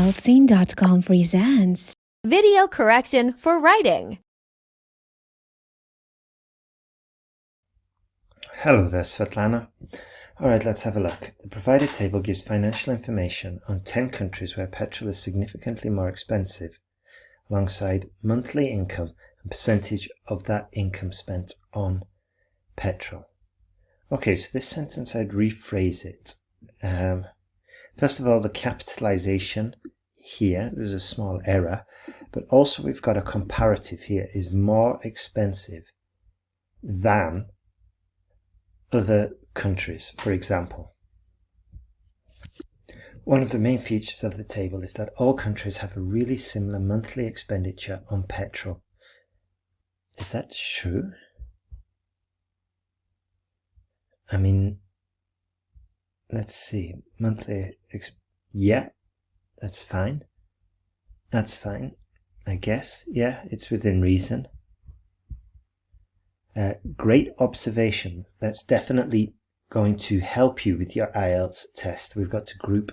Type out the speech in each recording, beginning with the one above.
IELTSing.com presents Video correction for writing. Hello there, Svetlana. Alright, let's have a look. The provided table gives financial information on 10 countries where petrol is significantly more expensive, alongside monthly income and percentage of that income spent on petrol. Okay, so this sentence I'd rephrase it. First of all, the capitalization here, there's a small error, but also we've got a comparative here, is more expensive than other countries, for example. One of the main features of the table is that all countries have a really similar monthly expenditure on petrol. Is that true? I mean, let's see, yeah, that's fine. That's fine, I guess. Yeah, it's within reason. Great observation. That's definitely going to help you with your IELTS test. We've got to group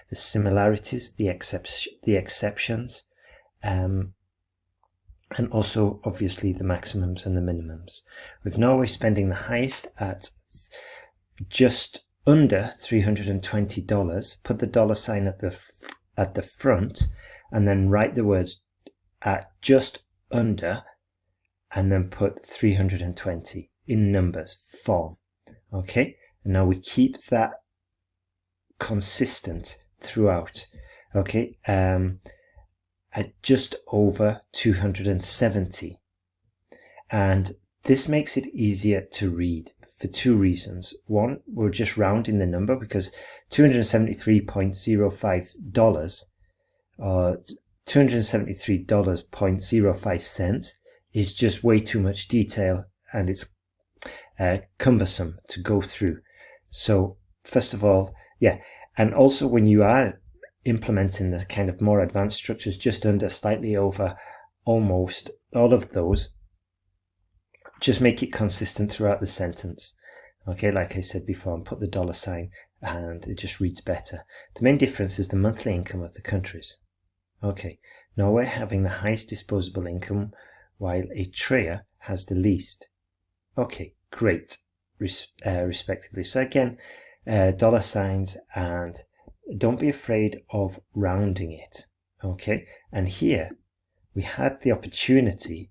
the similarities, the exceptions, and also obviously the maximums and the minimums. With Norway spending the highest at just under $320, put the dollar sign at the front and then write the words at just under and then put 320 in numbers form. Okay, and now we keep that consistent throughout. Okay, at just over 270, and this makes it easier to read for two reasons. One, we're just rounding the number because $273.05 or $273.05 is just way too much detail, and it's cumbersome to go through. So first of all, yeah, and also when you are implementing the kind of more advanced structures, just under, slightly over, almost, all of those, just make it consistent throughout the sentence. Okay, like I said before, and put the dollar sign and it just reads better. The main difference is the monthly income of the countries. Okay, Norway having the highest disposable income while Eritrea has the least. Okay, great, respectively. So again, dollar signs, and don't be afraid of rounding it. Okay, and here we had the opportunity.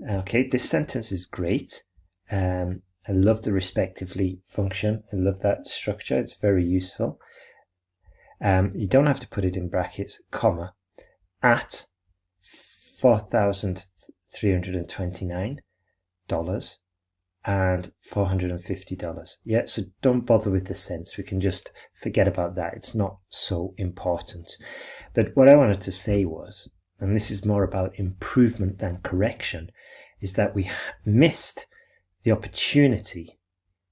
Okay, this sentence is great. I love the respectively function. I love that structure. It's very useful. You don't have to put it in brackets, comma, at $4,329 and $450. Yeah, so don't bother with the cents. We can just forget about that. It's not so important. But what I wanted to say was, and this is more about improvement than correction, is that we missed the opportunity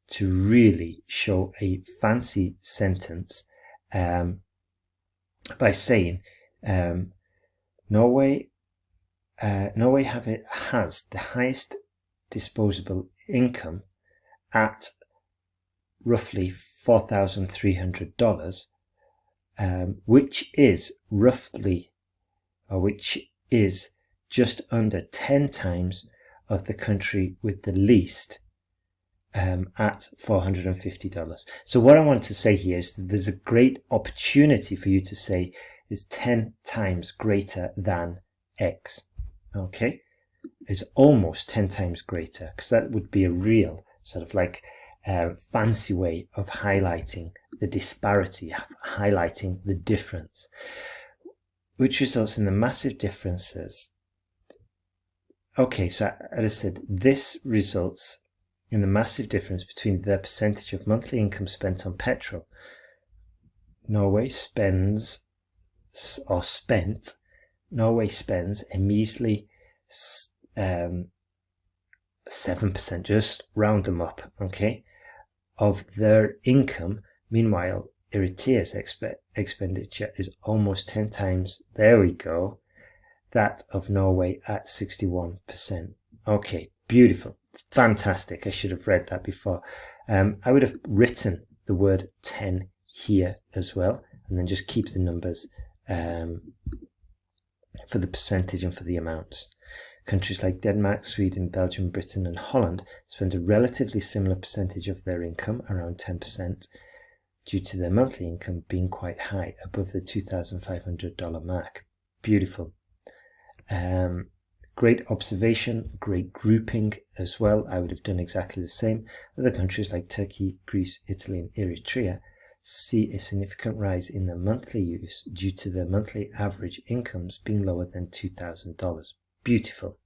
to really show a fancy sentence by saying Norway has the highest disposable income at roughly $4,300, which is just under 10 times of the country with the least at $450. So what I want to say here is that there's a great opportunity for you to say is 10 times greater than X. Okay, it's almost 10 times greater, because that would be a real sort of like fancy way of highlighting the disparity, highlighting the difference, which results in the massive differences. Okay, so as I said, this results in the massive difference between the percentage of monthly income spent on petrol. Norway spends a measly 7%, just round them up, okay, of their income. Meanwhile, Eritrea's expenditure is almost 10 times, there we go, that of Norway at 61%. Okay, beautiful, fantastic. I should have read that before. I would have written the word 10 here as well, and then just keep the numbers for the percentage and for the amounts. Countries like Denmark, Sweden, Belgium, Britain and Holland spend a relatively similar percentage of their income, around 10%, due to their monthly income being quite high, above the $2,500 mark. Beautiful. Great observation, great grouping as well. I would have done exactly the same. Other countries like Turkey, Greece, Italy and Eritrea see a significant rise in their monthly use due to their monthly average incomes being lower than $2,000. Beautiful.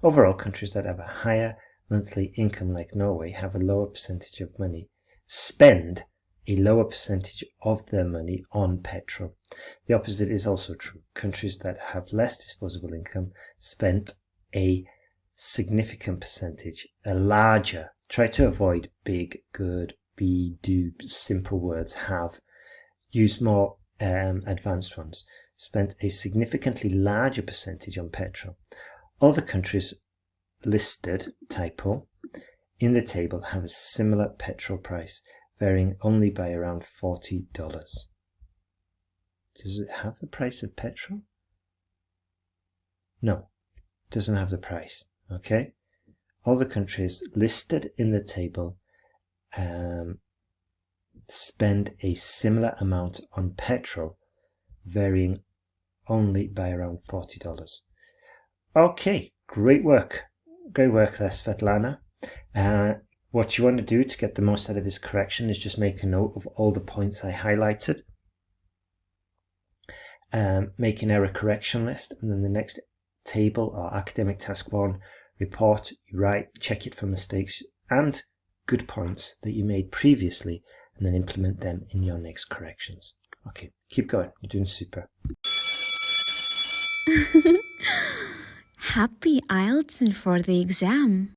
Overall, countries that have a higher monthly income like Norway have a lower percentage of money, spend a lower percentage of their money on petrol. The opposite is also true. Countries that have less disposable income spent a significant percentage, a larger. Try to avoid big, good, be, do, simple words, have. Use more advanced ones. Spent a significantly larger percentage on petrol. Other countries listed, typo, in the table have a similar petrol price, varying only by around $40. Does it have the price of petrol? No, it doesn't have the price. Okay? All the countries listed in the table spend a similar amount on petrol, varying only by around $40. Okay, great work. Great work there, Svetlana. What you want to do to get the most out of this correction is just make a note of all the points I highlighted. Make an error correction list, and then the next table or academic task 1 report, you write, check it for mistakes and good points that you made previously, and then implement them in your next corrections. Okay, keep going. You're doing super. Happy IELTS and for the exam.